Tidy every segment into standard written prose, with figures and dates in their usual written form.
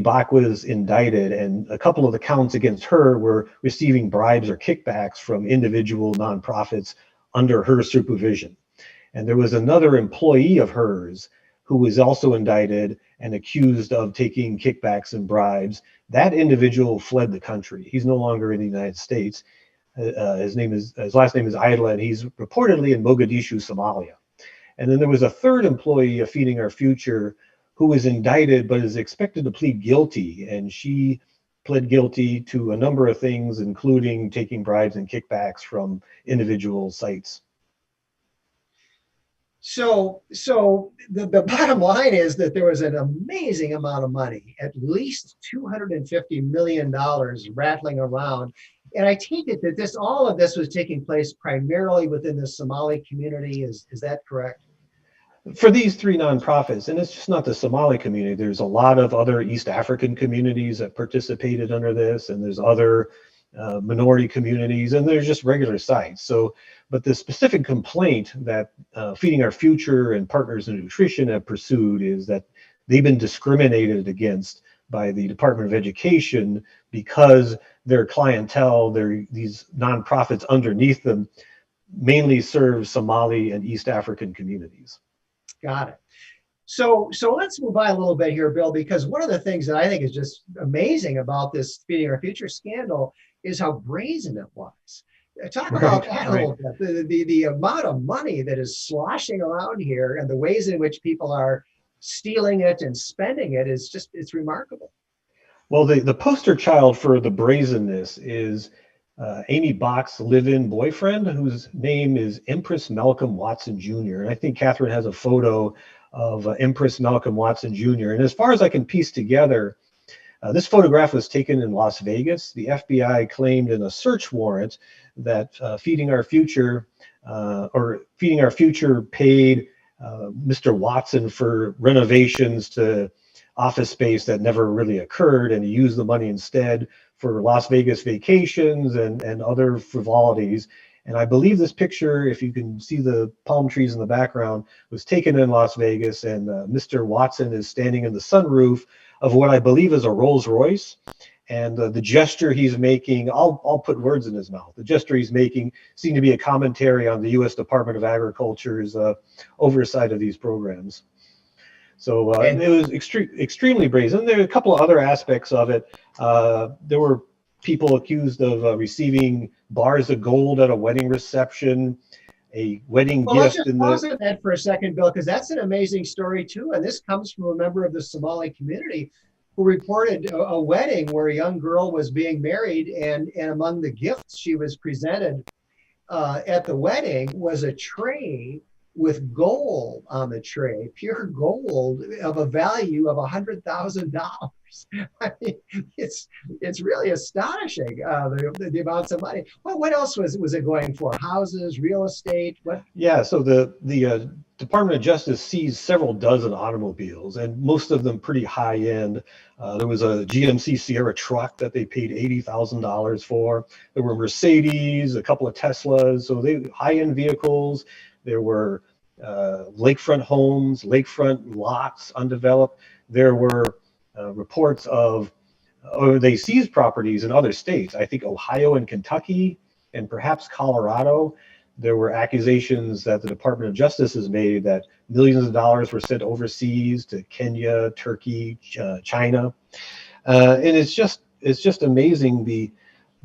Bach was indicted, and a couple of the counts against her were receiving bribes or kickbacks from individual nonprofits under her supervision. And there was another employee of hers who was also indicted and accused of taking kickbacks and bribes. That individual fled the country. He's no longer in the United States. His last name is Idle, and he's reportedly in Mogadishu, Somalia. And then there was a third employee of Feeding Our Future who was indicted but is expected to plead guilty. And she pled guilty to a number of things, including taking bribes and kickbacks from individual sites. So the bottom line is that there was an amazing amount of money, at least $250 million rattling around. And I take it that all of this was taking place primarily within the Somali community. Is that correct? For these three nonprofits, and it's just not the Somali community, there's a lot of other East African communities that participated under this, and there's other minority communities, and there's just regular sites. So, but the specific complaint that Feeding Our Future and Partners in Nutrition have pursued is that they've been discriminated against by the Department of Education because their clientele, these nonprofits underneath them, mainly serve Somali and East African communities. Got it. So let's move on a little bit here, Bill, because one of the things that I think is just amazing about this Feeding Our Future scandal is how brazen it was. Talk about that a little bit. The amount of money that is sloshing around here and the ways in which people are stealing it and spending it is just, it's remarkable. Well, the poster child for the brazenness is Amy Bach's live-in boyfriend, whose name is Empress Malcolm Watson Jr. And I think Catherine has a photo of Empress Malcolm Watson Jr. And as far as I can piece together, this photograph was taken in Las Vegas. The FBI claimed in a search warrant that Feeding Our Future paid Mr. Watson for renovations to office space that never really occurred, and he used the money instead for Las Vegas vacations and other frivolities. And I believe this picture, if you can see the palm trees in the background, was taken in Las Vegas, and Mr. Watson is standing in the sunroof of what I believe is a Rolls Royce. And the gesture he's making, I'll put words in his mouth. The gesture he's making seemed to be a commentary on the U.S. Department of Agriculture's oversight of these programs. So it was extremely brazen. There are a couple of other aspects of it. There were people accused of receiving bars of gold at a wedding reception, a wedding gift. Let's just pause on that for a second, Bill, because that's an amazing story too. And this comes from a member of the Somali community who reported a wedding where a young girl was being married, and among the gifts she was presented at the wedding was a tray with gold on the tray, pure gold of a value of $100,000. I mean, it's really astonishing, the amounts of money. Well, what else was it going for? Houses, real estate? What? Yeah, so the Department of Justice seized several dozen automobiles, and most of them pretty high end. There was a GMC Sierra truck that they paid $80,000 for. There were Mercedes, a couple of Teslas, so they high end vehicles. There were lakefront homes, lakefront lots undeveloped. There were reports of, they seized properties in other states. I think Ohio and Kentucky and perhaps Colorado. There were accusations that the Department of Justice has made that millions of dollars were sent overseas to Kenya, Turkey, China. And it's just amazing. The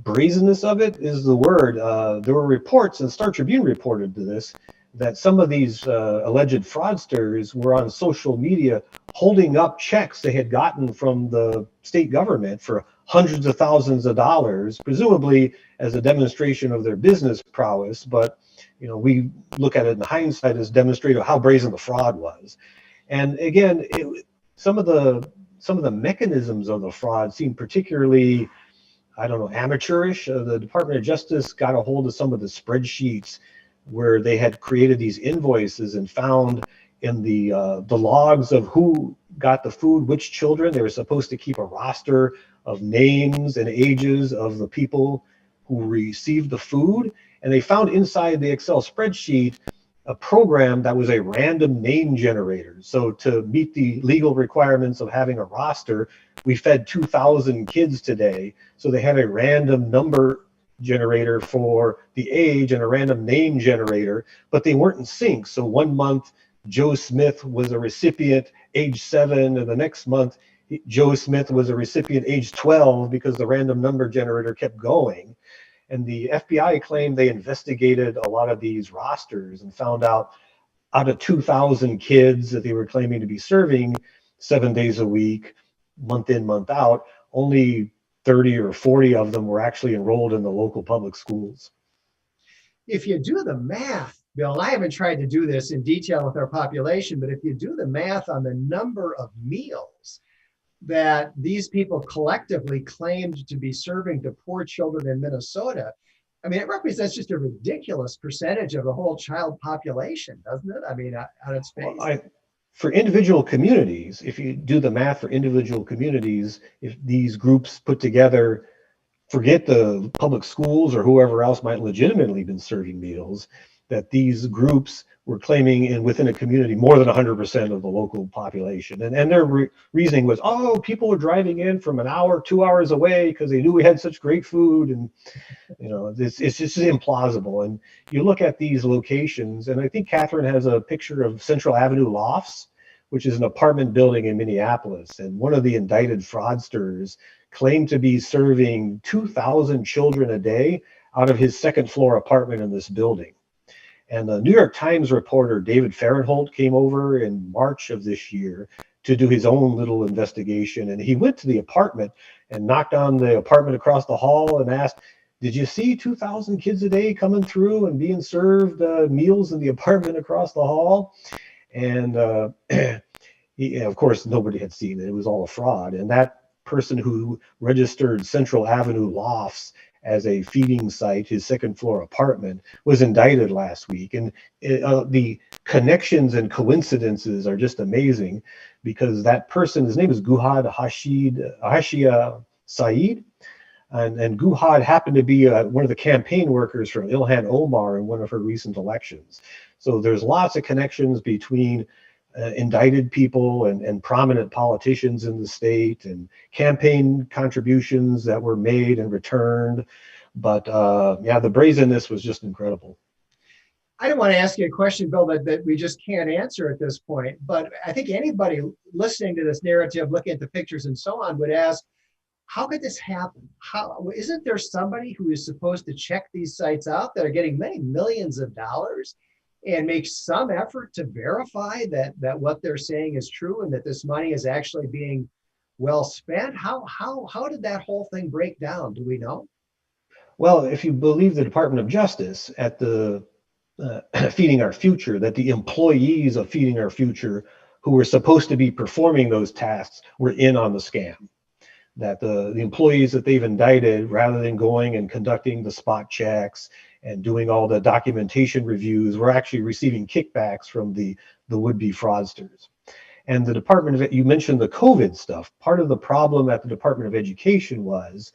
brazenness of it is the word. There were reports, and Star Tribune reported to this, that some of these alleged fraudsters were on social media holding up checks they had gotten from the state government for hundreds of thousands of dollars, presumably as a demonstration of their business prowess. But we look at it in hindsight as demonstrative of how brazen the fraud was. And again, some of the mechanisms of the fraud seem particularly, amateurish. The Department of Justice got a hold of some of the spreadsheets where they had created these invoices and found in the logs of who got the food, which children. They were supposed to keep a roster of names and ages of the people who received the food. And they found inside the Excel spreadsheet a program that was a random name generator. So to meet the legal requirements of having a roster, we fed 2,000 kids today. So they had a random number generator for the age and a random name generator, but they weren't in sync. So one month, Joe Smith was a recipient age 7, and the next month, Joe Smith was a recipient age 12 because the random number generator kept going. And the FBI claimed they investigated a lot of these rosters and found out of 2,000 kids that they were claiming to be serving 7 days a week, month in, month out, only 30 or 40 of them were actually enrolled in the local public schools. If you do the math, Bill, and I haven't tried to do this in detail with our population, but if you do the math on the number of meals that these people collectively claimed to be serving to poor children in Minnesota, I mean, it represents just a ridiculous percentage of the whole child population, doesn't it? I mean, on its face. Well, for individual communities, if you do the math for individual communities, if these groups put together, forget the public schools or whoever else might legitimately been serving meals, that these groups were claiming within a community more than 100% of the local population. And their reasoning was, oh, people are driving in from an hour, 2 hours away because they knew we had such great food. And, it's just implausible. And you look at these locations, and I think Catherine has a picture of Central Avenue Lofts, which is an apartment building in Minneapolis. And one of the indicted fraudsters claimed to be serving 2,000 children a day out of his second floor apartment in this building. And the New York Times reporter David Fahrenthold came over in March of this year to do his own little investigation. And he went to the apartment and knocked on the apartment across the hall and asked, did you see 2,000 kids a day coming through and being served meals in the apartment across the hall? And of course, nobody had seen it. It was all a fraud. And that person who registered Central Avenue Lofts as a feeding site, his second floor apartment, was indicted last week. And the connections and coincidences are just amazing, because that person, his name is Guhad Hashia Saeed. And Guhad happened to be one of the campaign workers for Ilhan Omar in one of her recent elections. So there's lots of connections between indicted people and prominent politicians in the state, and campaign contributions that were made and returned. But the brazenness was just incredible. I don't want to ask you a question, Bill, that we just can't answer at this point. But I think anybody listening to this narrative, looking at the pictures and so on, would ask, how could this happen? Isn't there somebody who is supposed to check these sites out that are getting many millions of dollars and make some effort to verify that what they're saying is true and that this money is actually being well spent? How did that whole thing break down? Do we know? Well, if you believe the Department of Justice at the Feeding Our Future, that the employees of Feeding Our Future who were supposed to be performing those tasks were in on the scam. That the employees that they've indicted, rather than going and conducting the spot checks and doing all the documentation reviews, were actually receiving kickbacks from the would-be fraudsters. And the Department of, you mentioned the COVID stuff. Part of the problem at the Department of Education was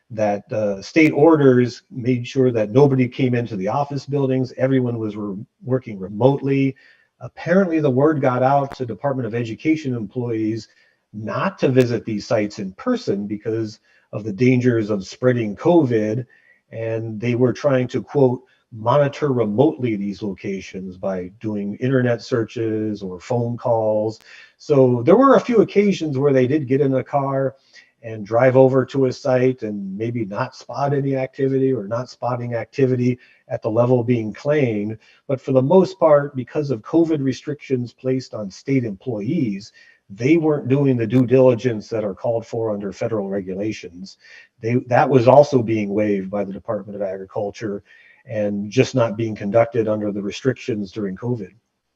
that state orders made sure that nobody came into the office buildings. Everyone was working remotely. Apparently the word got out to Department of Education employees not to visit these sites in person because of the dangers of spreading COVID. And they were trying to, quote, monitor remotely these locations by doing internet searches or phone calls. So there were a few occasions where they did get in a car and drive over to a site and maybe not spot any activity or not spotting activity at the level being claimed. But for the most part, because of COVID restrictions placed on state employees, they weren't doing the due diligence that are called for under federal regulations. That was also being waived by the Department of Agriculture and just not being conducted under the restrictions during COVID.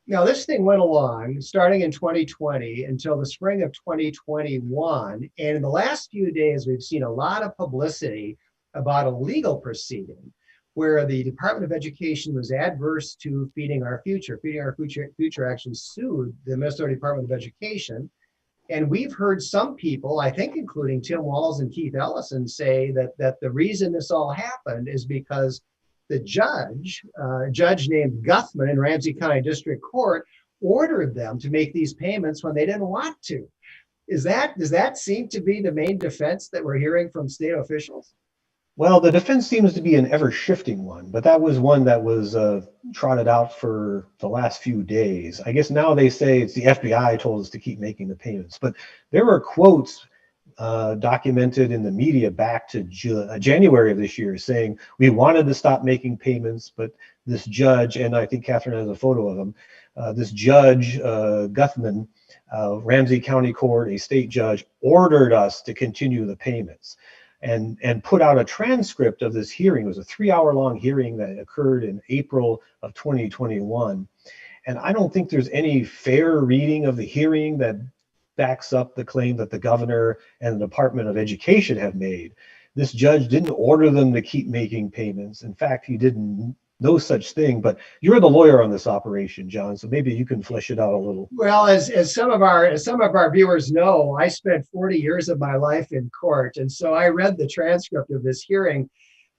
Now, this thing went along starting in 2020 until the spring of 2021. And in the last few days, we've seen a lot of publicity about a legal proceeding where the Department of Education was adverse to Feeding Our Future. Feeding Our Future actually sued the Minnesota Department of Education. And we've heard some people, I think including Tim Walz and Keith Ellison, say that the reason this all happened is because the judge named Guthman in Ramsey County District Court, ordered them to make these payments when they didn't want to. Does that seem to be the main defense that we're hearing from state officials? Well, the defense seems to be an ever-shifting one, but that was one that was trotted out for the last few days. I guess now they say it's the FBI told us to keep making the payments, but there were quotes documented in the media back to January of this year saying we wanted to stop making payments, but this judge, and I think Catherine has a photo of him, this judge, Guthman, Ramsey County Court, a state judge, ordered us to continue the payments. And put out a transcript of this hearing. It was a 3-hour-long hearing that occurred in April of 2021. And I don't think there's any fair reading of the hearing that backs up the claim that the governor and the Department of Education have made. This judge didn't order them to keep making payments. In fact, he didn't. No such thing. But you're the lawyer on this operation, John, so maybe you can flesh it out a little. Well, as some of our viewers know, I spent 40 years of my life in court, and so I read the transcript of this hearing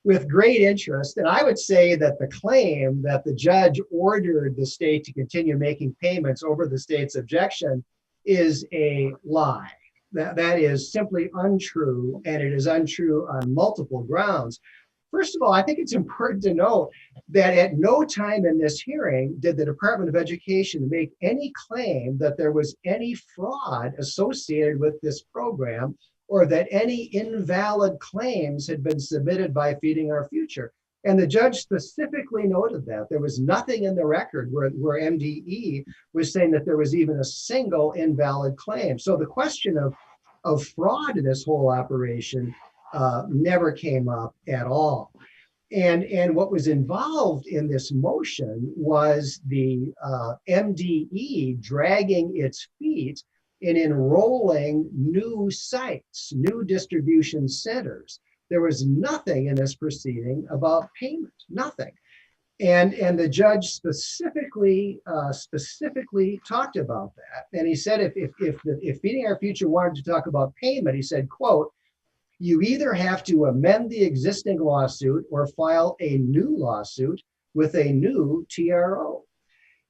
with great interest. And I would say that the claim that the judge ordered the state to continue making payments over the state's objection is a lie. That is simply untrue, and it is untrue on multiple grounds. First of all, I think it's important to note that at no time in this hearing did the Department of Education make any claim that there was any fraud associated with this program or that any invalid claims had been submitted by Feeding Our Future. And the judge specifically noted that there was nothing in the record where MDE was saying that there was even a single invalid claim. So the question of fraud in this whole operation never came up at all. And what was involved in this motion was the MDE dragging its feet in enrolling new sites, new distribution centers. There was nothing in this proceeding about payment, nothing. And the judge specifically talked about that. And he said if Feeding Our Future wanted to talk about payment, he said, quote, "You either have to amend the existing lawsuit or file a new lawsuit with a new TRO."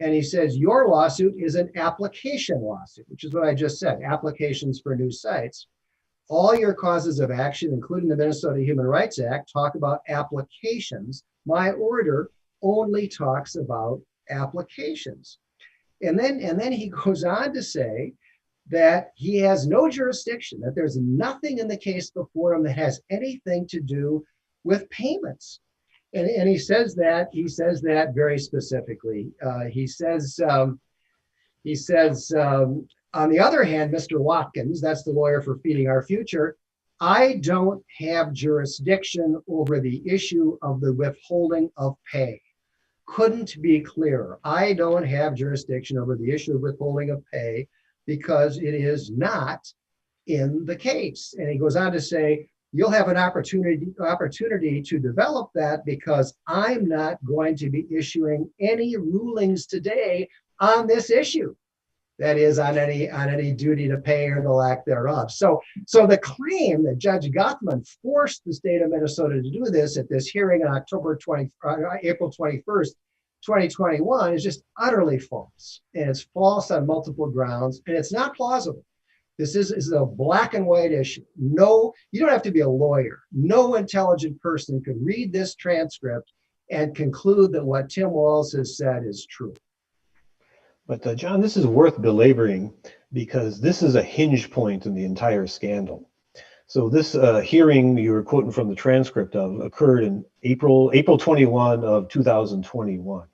And he says, "Your lawsuit is an application lawsuit," which is what I just said, applications for new sites. "All your causes of action, including the Minnesota Human Rights Act, talk about applications. My order only talks about applications." And then he goes on to say that he has no jurisdiction, that there's nothing in the case before him that has anything to do with payments. And he says that very specifically. He says, on the other hand, Mr. Watkins, that's the lawyer for Feeding Our Future, "I don't have jurisdiction over the issue of the withholding of pay." Couldn't be clearer. I don't have jurisdiction over the issue of withholding of pay because it is not in the case. And he goes on to say, "You'll have an opportunity to develop that because I'm not going to be issuing any rulings today on this issue." That is on any duty to pay or the lack thereof. So the claim that Judge Guthman forced the state of Minnesota to do this at this hearing on April 21st, 2021 is just utterly false. And it's false on multiple grounds, and it's not plausible. This is a black and white issue. No, you don't have to be a lawyer. No intelligent person could read this transcript and conclude that what Tim Walz has said is true. But John, this is worth belaboring because this is a hinge point in the entire scandal. So this hearing you were quoting from the transcript of occurred in April 21 of 2021.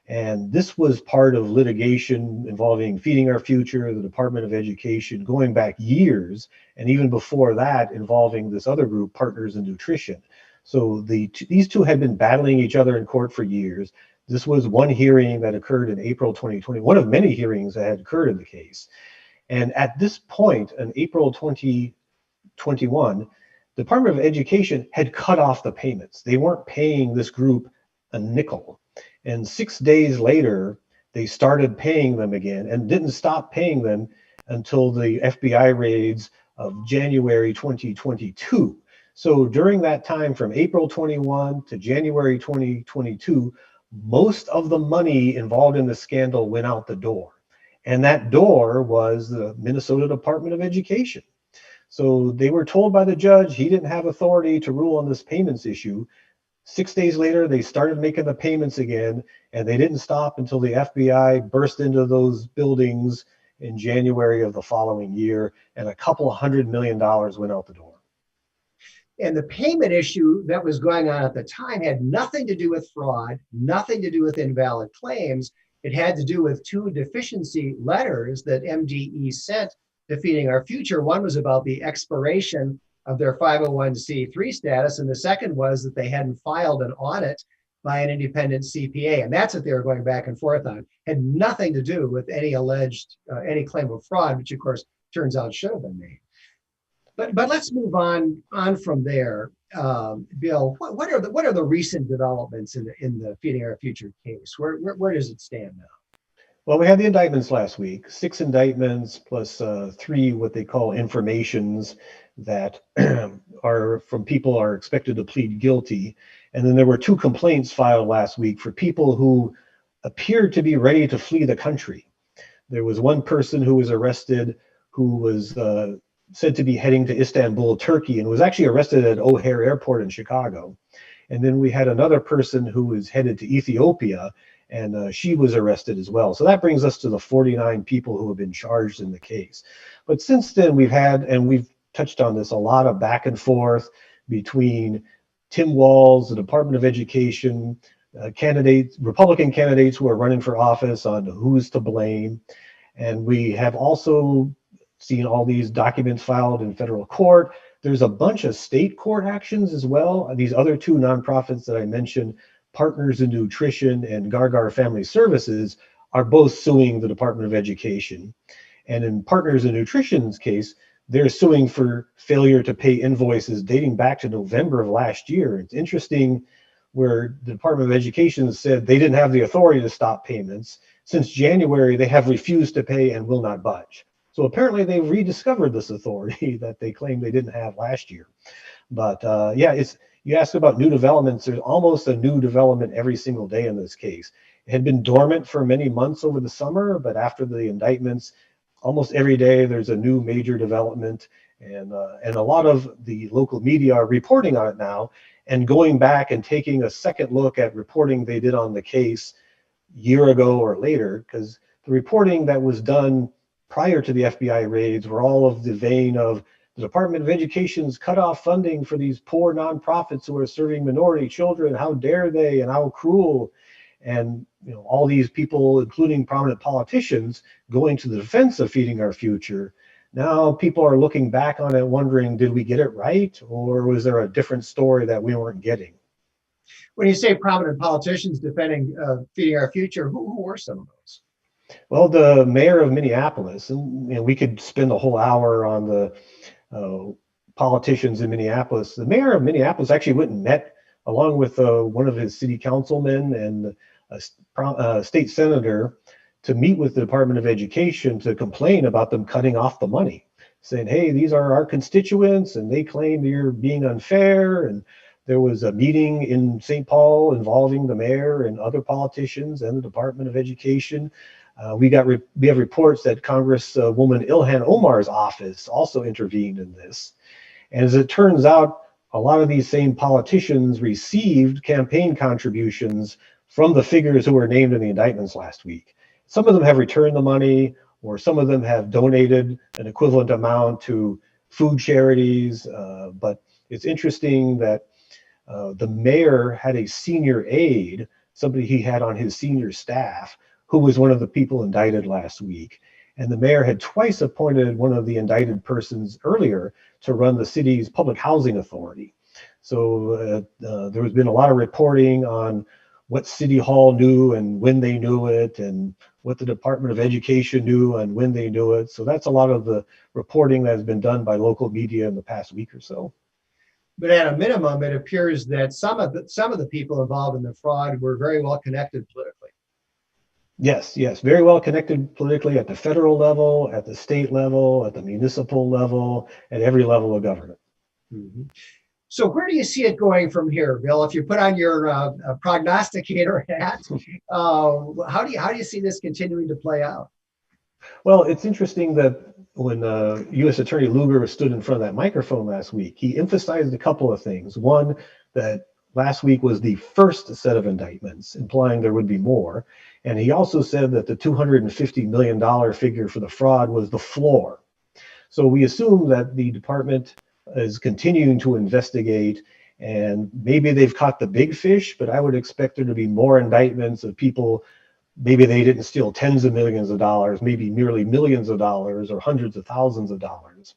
And this was part of litigation involving Feeding Our Future, the Department of Education, going back years, and even before that involving this other group, Partners in Nutrition. So these two had been battling each other in court for years. This was one hearing that occurred in April 2020, one of many hearings that had occurred in the case. And at this point, in April 2021, the Department of Education had cut off the payments. They weren't paying this group a nickel. And 6 days later, they started paying them again and didn't stop paying them until the FBI raids of January 2022. So during that time from April 21 to January 2022, most of the money involved in the scandal went out the door. And that door was the Minnesota Department of Education. So they were told by the judge he didn't have authority to rule on this payments issue. 6 days later, they started making the payments again, and they didn't stop until the FBI burst into those buildings in January of the following year, and a couple of $100 million went out the door. And the payment issue that was going on at the time had nothing to do with fraud, nothing to do with invalid claims. It had to do with two deficiency letters that MDE sent to Feeding Our Future. One was about the expiration of their 501c3 status, and the second was that they hadn't filed an audit by an independent CPA, and that's what they were going back and forth on. Had nothing to do with any alleged, any claim of fraud, which of course turns out should have been made. But let's move on from there. Bill, what are the recent developments in the Feeding Our Future case? Where does it stand now? Well, we had the indictments last week, 6 indictments plus 3 what they call informations that are from people are expected to plead guilty. And then there were 2 complaints filed last week for people who appeared to be ready to flee the country. There was one person who was arrested who was said to be heading to Istanbul, Turkey, and was actually arrested at O'Hare Airport in Chicago. And then we had another person who was headed to Ethiopia, and she was arrested as well. So that brings us to the 49 people who have been charged in the case. But since then, we've had, and we've touched on this, a lot of back and forth between Tim Walz, the Department of Education, candidates, Republican candidates who are running for office on who's to blame. And we have also seen all these documents filed in federal court. There's a bunch of state court actions as well. These other 2 nonprofits that I mentioned, Partners in Nutrition and Gargar Family Services, are both suing the Department of Education. And in Partners in Nutrition's case, they're suing for failure to pay invoices dating back to November of last year. It's interesting where the Department of Education said they didn't have the authority to stop payments. Since January, they have refused to pay and will not budge. So apparently they rediscovered this authority that they claimed they didn't have last year. But yeah, you asked about new developments. There's almost a new development every single day in this case. It had been dormant for many months over the summer, but after the indictments, almost every day there's a new major development, and a lot of the local media are reporting on it now and going back and taking a second look at reporting they did on the case a year ago or later, because the reporting that was done prior to the FBI raids were all of the vein of the Department of Education's cut off funding for these poor nonprofits who are serving minority children. How dare they, and how cruel. And all these people, including prominent politicians, going to the defense of Feeding Our Future. Now people are looking back on it wondering, did we get it right, or was there a different story that we weren't getting? When you say prominent politicians defending Feeding Our Future, who were some of those? Well, the mayor of Minneapolis, and we could spend a whole hour on the politicians in Minneapolis. The mayor of Minneapolis actually went and met along with one of his city councilmen and a state senator to meet with the Department of Education to complain about them cutting off the money, saying, hey, these are our constituents and they claim you're being unfair. And there was a meeting in St. Paul involving the mayor and other politicians and the Department of Education. We have reports that Congresswoman Ilhan Omar's office also intervened in this. And as it turns out, a lot of these same politicians received campaign contributions from the figures who were named in the indictments last week. Some of them have returned the money, or some of them have donated an equivalent amount to food charities. But it's interesting that the mayor had a senior aide, somebody he had on his senior staff, who was one of the people indicted last week. And the mayor had twice appointed one of the indicted persons earlier to run the city's public housing authority. So there has been a lot of reporting on what City Hall knew and when they knew it, and what the Department of Education knew and when they knew it. So that's a lot of the reporting that has been done by local media in the past week or so. But at a minimum, it appears that some of the people involved in the fraud were very well connected politically. Yes, very well connected politically at the federal level, at the state level, at the municipal level, at every level of government. Mm-hmm. So where do you see it going from here, Bill? If you put on your prognosticator hat, how do you see this continuing to play out? Well, it's interesting that when U.S. Attorney Lugar stood in front of that microphone last week, he emphasized a couple of things. One, that last week was the first set of indictments, implying there would be more. And he also said that the $250 million figure for the fraud was the floor. So we assume that the department is continuing to investigate, and maybe they've caught the big fish, but I would expect there to be more indictments of people. Maybe they didn't steal tens of millions of dollars, maybe merely millions of dollars or hundreds of thousands of dollars.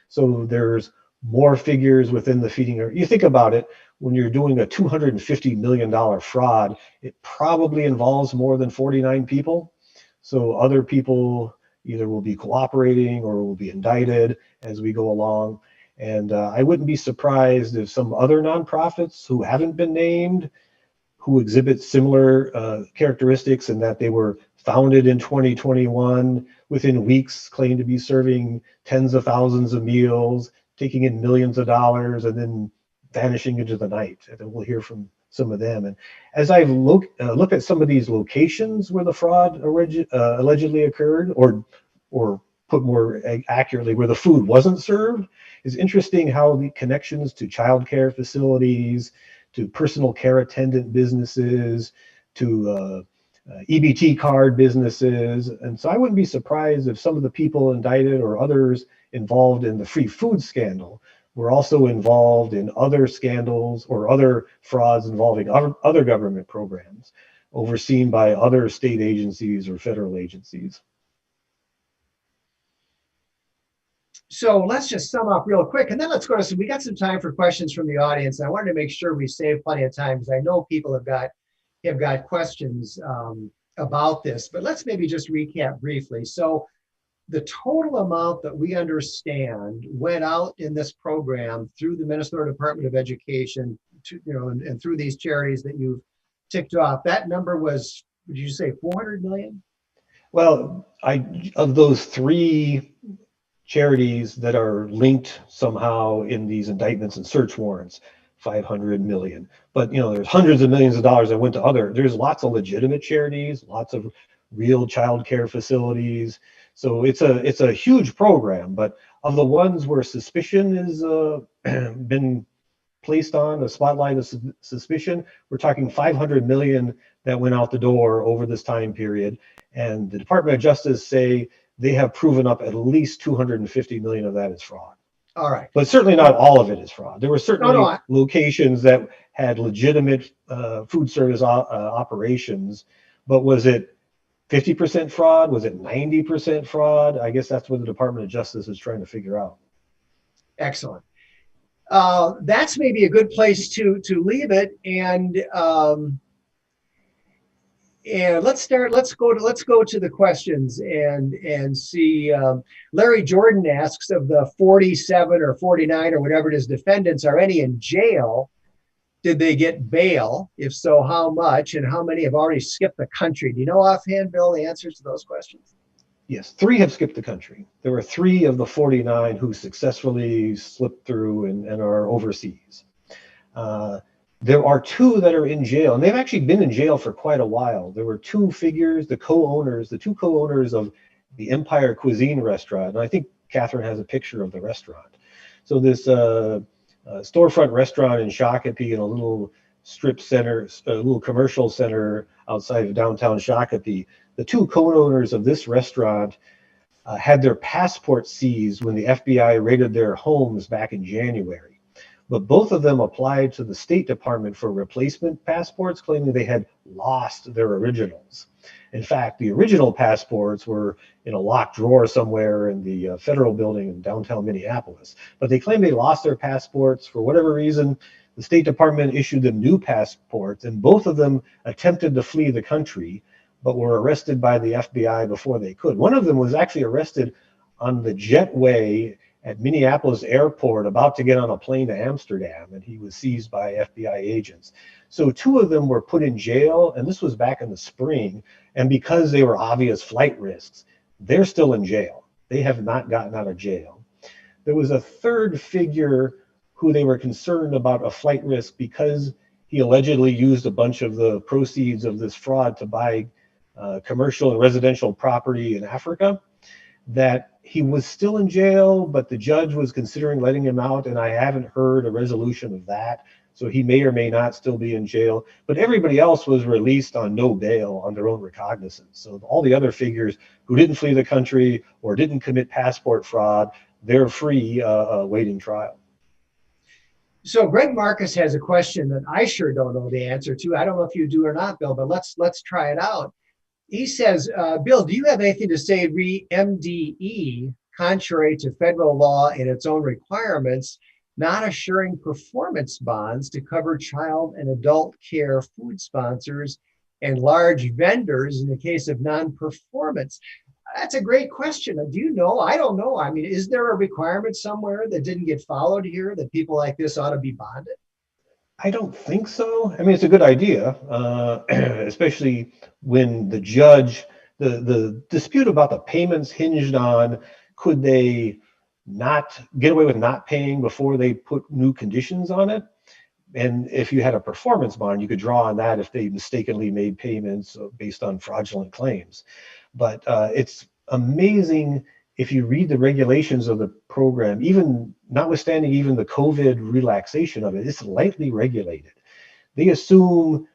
So there's more figures within the feeding. You think about it, when you're doing a $250 million fraud, it probably involves more than 49 people. So other people either will be cooperating or will be indicted as we go along. And I wouldn't be surprised if some other nonprofits who haven't been named, who exhibit similar characteristics in that they were founded in 2021, within weeks claim to be serving tens of thousands of meals, taking in millions of dollars, and then vanishing into the night. And then we'll hear from some of them. And as I've looked at some of these locations where the fraud allegedly occurred, or put more accurately, where the food wasn't served, it's interesting how the connections to childcare facilities, to personal care attendant businesses, to EBT card businesses. And so I wouldn't be surprised if some of the people indicted or others involved in the free food scandal were also involved in other scandals or other frauds involving other government programs overseen by other state agencies or federal agencies. So let's just sum up real quick, and then let's go to we got some time for questions from the audience. I wanted to make sure we save plenty of time because I know people have got questions about this, but let's maybe just recap briefly. So the total amount that we understand went out in this program through the Minnesota Department of Education, to, and through these charities that you've ticked off, that number was, would you say 400 million? Well, of those three charities that are linked somehow in these indictments and search warrants, 500 million. But there's hundreds of millions of dollars that went to there's lots of legitimate charities, lots of real child care facilities. So it's a huge program, but of the ones where suspicion has been placed on, a spotlight of suspicion, we're talking 500 million that went out the door over this time period. And the Department of Justice say they have proven up at least 250 million of that is fraud. All right. But certainly not all of it is fraud. There were certainly locations that had legitimate food service operations, but was it 50% fraud? Was it 90% fraud? I guess that's what the Department of Justice is trying to figure out. Excellent. That's maybe a good place to leave it. And let's go to the questions and see. Larry Jordan asks, of the 47 or 49 or whatever it is defendants, are any in jail? Did they get bail? If so, how much? And how many have already skipped the country? Do you know offhand, Bill, the answers to those questions? Yes, 3 have skipped the country. There were 3 of the 49 who successfully slipped through and are overseas. There are 2 that are in jail, and they've actually been in jail for quite a while. There were 2 figures, the 2 co-owners of the Empire Cuisine restaurant, and I think Catherine has a picture of the restaurant. So this storefront restaurant in Shakopee, in a little strip center, a little commercial center outside of downtown Shakopee, the 2 co-owners of this restaurant had their passports seized when the FBI raided their homes back in January. But both of them applied to the State Department for replacement passports, claiming they had lost their originals. In fact, the original passports were in a locked drawer somewhere in the federal building in downtown Minneapolis. But they claimed they lost their passports. For whatever reason, the State Department issued them new passports, and both of them attempted to flee the country, but were arrested by the FBI before they could. One of them was actually arrested on the jetway at Minneapolis airport, about to get on a plane to Amsterdam, and he was seized by FBI agents. So 2 of them were put in jail, and this was back in the spring, and because they were obvious flight risks, they're still in jail. They have not gotten out of jail. There was a 3rd figure who they were concerned about a flight risk because he allegedly used a bunch of the proceeds of this fraud to buy commercial and residential property in Africa, that he was still in jail, but the judge was considering letting him out, and I haven't heard a resolution of that. So he may or may not still be in jail, but everybody else was released on no bail on their own recognizance. So all the other figures who didn't flee the country or didn't commit passport fraud, they're free waiting trial. So Greg Marcus has a question that I sure don't know the answer to. I don't know if you do or not, Bill, but let's try it out. He says, Bill, do you have anything to say re MDE, contrary to federal law and its own requirements, not assuring performance bonds to cover child and adult care food sponsors and large vendors in the case of non-performance? That's a great question. Do you know? I don't know. I mean, is there a requirement somewhere that didn't get followed here that people like this ought to be bonded? I don't think so. I mean, it's a good idea, especially when the judge, the dispute about the payments hinged on could they not get away with not paying before they put new conditions on it. And if you had a performance bond, you could draw on that if they mistakenly made payments based on fraudulent claims. But it's amazing if you read the regulations of the program, even notwithstanding even the COVID relaxation of it, it's lightly regulated. They assume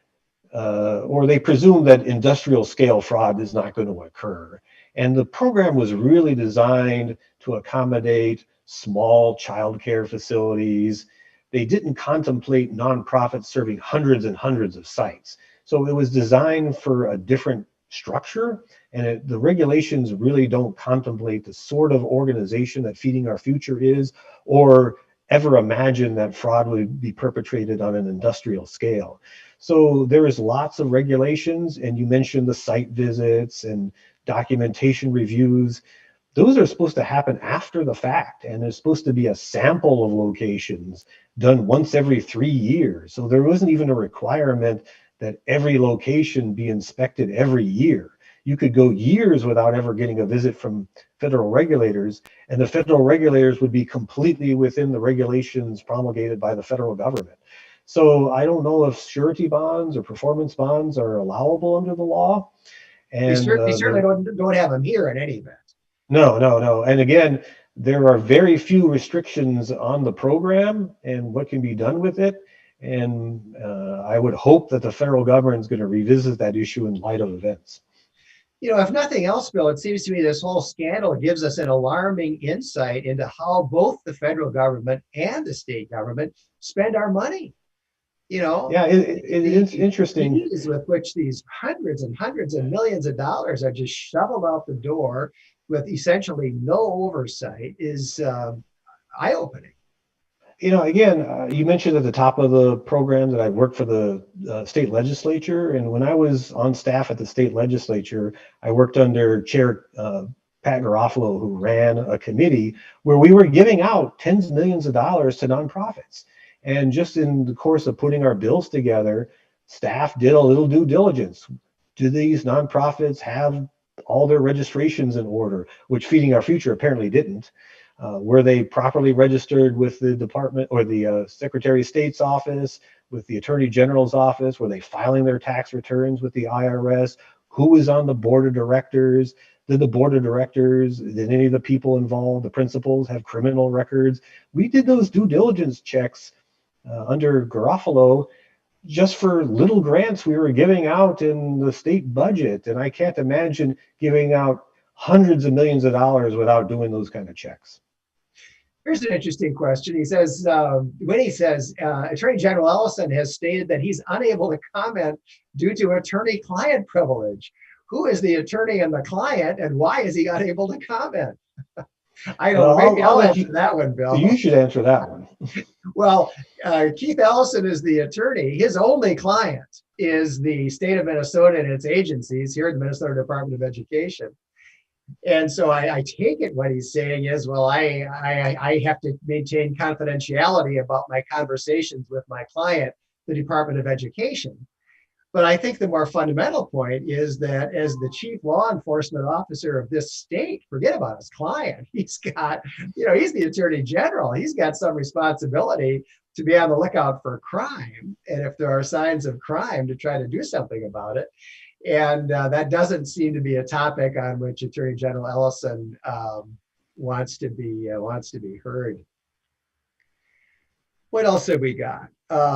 or they presume that industrial scale fraud is not going to occur. And the program was really designed to accommodate small childcare facilities. They didn't contemplate nonprofits serving hundreds and hundreds of sites. So it was designed for a different structure, and the regulations really don't contemplate the sort of organization that Feeding Our Future is, or ever imagine that fraud would be perpetrated on an industrial scale. So there is lots of regulations, and you mentioned the site visits and documentation reviews. Those are supposed to happen after the fact, and there's supposed to be a sample of locations done once every 3 years. So there wasn't even a requirement that every location be inspected every year. You could go years without ever getting a visit from federal regulators, and the federal regulators would be completely within the regulations promulgated by the federal government. So I don't know if surety bonds or performance bonds are allowable under the law. And we certainly don't have them here in any event. No. And again, there are very few restrictions on the program and what can be done with it. And I would hope that the federal government is going to revisit that issue in light of events. You know, if nothing else, Bill, it seems to me this whole scandal gives us an alarming insight into how both the federal government and the state government spend our money. You know, yeah, it's interesting. The ease with which these hundreds and hundreds of millions of dollars are just shoveled out the door with essentially no oversight is eye-opening. You know, again, you mentioned at the top of the program that I worked for the state legislature. And when I was on staff at the state legislature, I worked under Chair Pat Garofalo, who ran a committee where we were giving out tens of millions of dollars to nonprofits. And just in the course of putting our bills together, staff did a little due diligence. Do these nonprofits have all their registrations in order, which Feeding Our Future apparently didn't? Were they properly registered with the department or the Secretary of State's office, with the Attorney General's office? Were they filing their tax returns with the IRS? Who was on the board of directors? Did the board of directors, did any of the people involved, the principals, have criminal records? We did those due diligence checks under Garofalo just for little grants we were giving out in the state budget. And I can't imagine giving out hundreds of millions of dollars without doing those kind of checks. Here's an interesting question. He says, Attorney General Ellison has stated that he's unable to comment due to attorney-client privilege. Who is the attorney and the client, and why is he unable to comment? I don't know. Maybe I'll answer that one, Bill. You should answer that one. Well, Keith Ellison is the attorney. His only client is the state of Minnesota and its agencies here at the Minnesota Department of Education. And so I take it what he's saying is, well, I have to maintain confidentiality about my conversations with my client, the Department of Education. But I think the more fundamental point is that as the chief law enforcement officer of this state, forget about his client. He's got, he's the attorney general. He's got some responsibility to be on the lookout for crime. And if there are signs of crime, to try to do something about it. And that doesn't seem to be a topic on which Attorney General Ellison wants to be heard. What else have we got?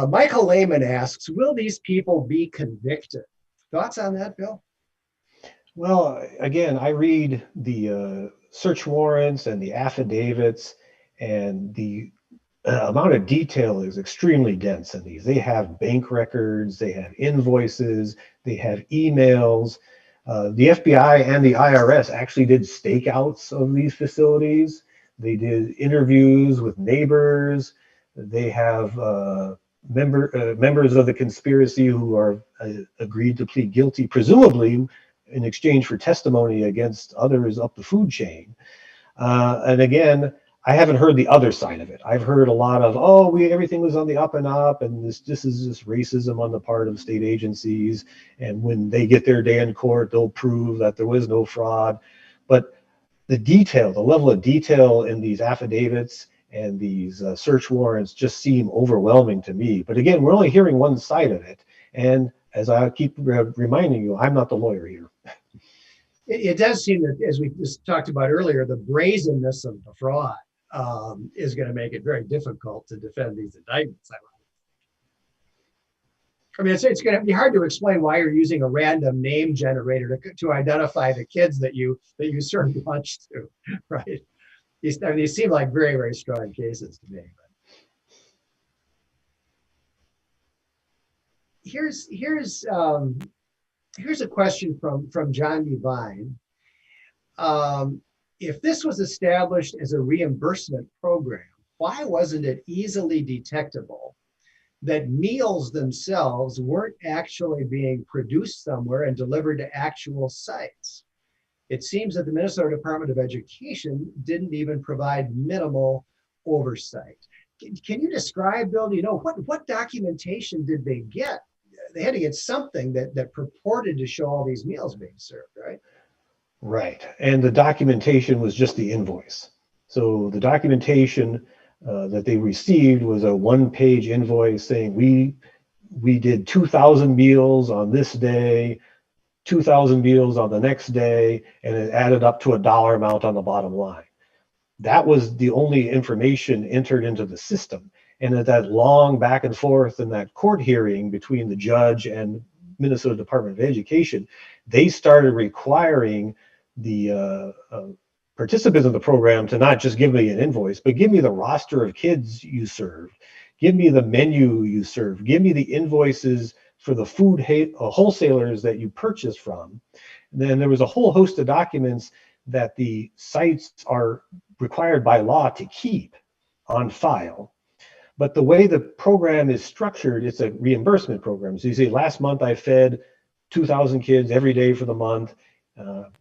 Michael Lehman asks, will these people be convicted? Thoughts on that, Bill? Well, again, I read the search warrants and the affidavits, and the amount of detail is extremely dense in these. They have bank records, they have invoices, they have emails. The FBI and the IRS actually did stakeouts of these facilities. They did interviews with neighbors. They have members of the conspiracy who are agreed to plead guilty, presumably in exchange for testimony against others up the food chain. And again, I haven't heard the other side of it. I've heard a lot of, everything was on the up and up, and this is just racism on the part of state agencies. And when they get their day in court, they'll prove that there was no fraud. But the level of detail in these affidavits and these search warrants just seem overwhelming to me. But again, we're only hearing one side of it. And as I keep reminding you, I'm not the lawyer here. It does seem that, as we just talked about earlier, the brazenness of the fraud is going to make it very difficult to defend these indictments. I mean, it's going to be hard to explain why you're using a random name generator to identify the kids that you served lunch to, right? These seem like very, very strong cases to me. But here's a question from John Devine. If this was established as a reimbursement program, why wasn't it easily detectable that meals themselves weren't actually being produced somewhere and delivered to actual sites? It seems that the Minnesota Department of Education didn't even provide minimal oversight. Can you describe, Bill, what documentation did they get? They had to get something that purported to show all these meals being served, right? Right. And the documentation was just the invoice. So the documentation that they received was a one-page invoice saying we did 2,000 meals on this day, 2,000 meals on the next day, and it added up to a dollar amount on the bottom line. That was the only information entered into the system. And at that long back and forth in that court hearing between the judge and Minnesota Department of Education, they started requiring the participants of the program to not just give me an invoice, but give me the roster of kids you served, give me the menu you served, give me the invoices for the food wholesalers that you purchased from. And then there was a whole host of documents that the sites are required by law to keep on file. But the way the program is structured, it's a reimbursement program. So you say, last month I fed 2,000 kids every day for the month,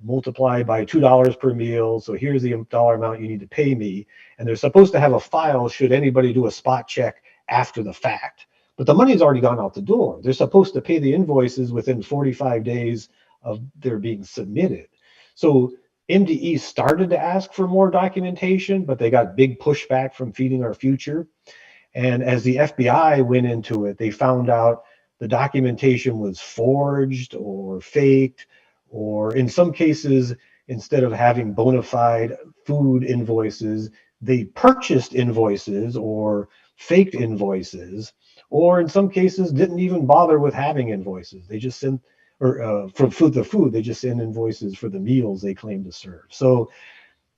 multiplied by $2 per meal. So here's the dollar amount you need to pay me. And they're supposed to have a file should anybody do a spot check after the fact. But the money's already gone out the door. They're supposed to pay the invoices within 45 days of their being submitted. So MDE started to ask for more documentation, but they got big pushback from Feeding Our Future. And as the FBI went into it, they found out the documentation was forged or faked, or in some cases, instead of having bona fide food invoices, they purchased invoices or faked invoices, or in some cases didn't even bother with having invoices. They just sent, or for food, they just send invoices for the meals they claim to serve. So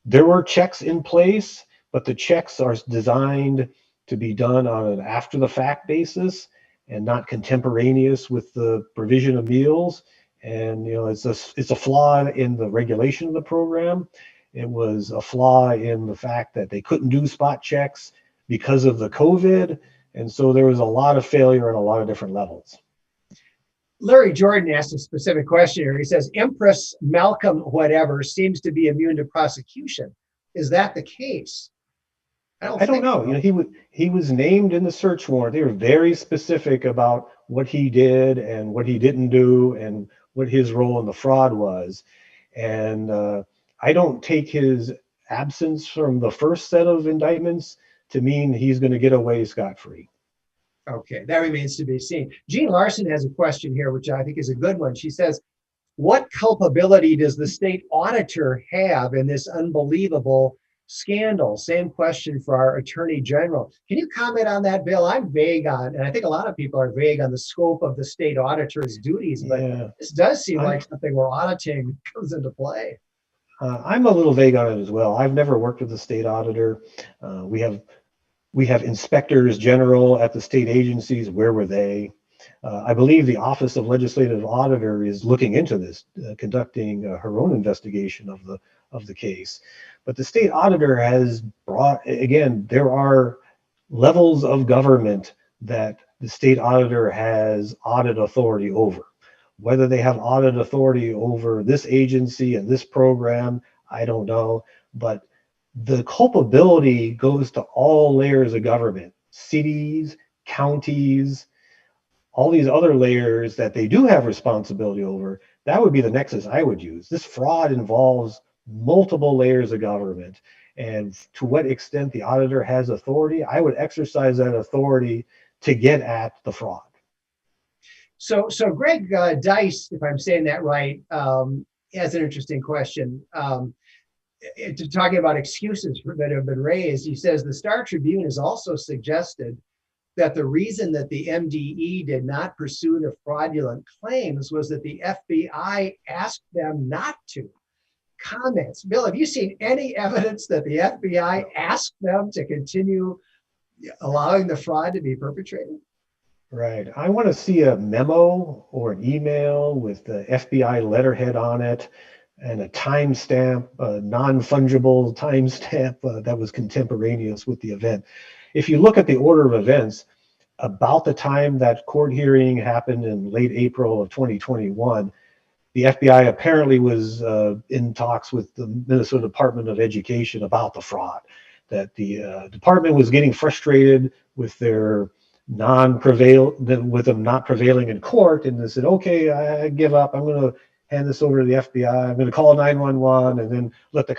there were checks in place, but the checks are designed to be done on an after the fact basis and not contemporaneous with the provision of meals. And it's a flaw in the regulation of the program. It was a flaw in the fact that they couldn't do spot checks because of the COVID. And so there was a lot of failure on a lot of different levels. Larry Jordan asked a specific question here. He says, Empress Malcolm whatever seems to be immune to prosecution. Is that the case? I don't know. He was named in the search warrant. They were very specific about what he did and what he didn't do and what his role in the fraud was. And I don't take his absence from the first set of indictments to mean he's going to get away scot-free. Okay, that remains to be seen. Jean Larson has a question here, which I think is a good one. She says, what culpability does the state auditor have in this unbelievable scandal? Same question for our attorney general. Can you comment on that, Bill? I'm vague on, and I think a lot of people are vague on the scope of the state auditor's duties, but Yeah, this does seem I'm, like something where auditing comes into play. I'm a little vague on it as well. I've never worked with the state auditor. We have inspectors general at the state agencies. Where were they? I believe the Office of Legislative Auditor is looking into this, conducting her own investigation of the case. But the state auditor has brought, again, there are levels of government that the state auditor has audit authority over. Whether they have audit authority over this agency and this program, I don't know. But the culpability goes to all layers of government, cities, counties, all these other layers that they do have responsibility over. That would be the nexus I would use. This fraud involves multiple layers of government. And to what extent the auditor has authority, I would exercise that authority to get at the fraud. So Greg Dice, if I'm saying that right, has an interesting question. Talking about excuses that have been raised, he says the Star Tribune has also suggested that the reason that the MDE did not pursue the fraudulent claims was that the FBI asked them not to. Comments. Bill, have you seen any evidence that the FBI asked them to continue allowing the fraud to be perpetrated? Right. I want to see a memo or an email with the FBI letterhead on it and a timestamp, a non-fungible timestamp that was contemporaneous with the event. If you look at the order of events, about the time that court hearing happened in late April of 2021, the FBI apparently was in talks with the Minnesota Department of Education about the fraud, that the department was getting frustrated with their with them not prevailing in court, and they said, okay, I give up. I'm going to hand this over to the FBI. I'm going to call 911 and then let the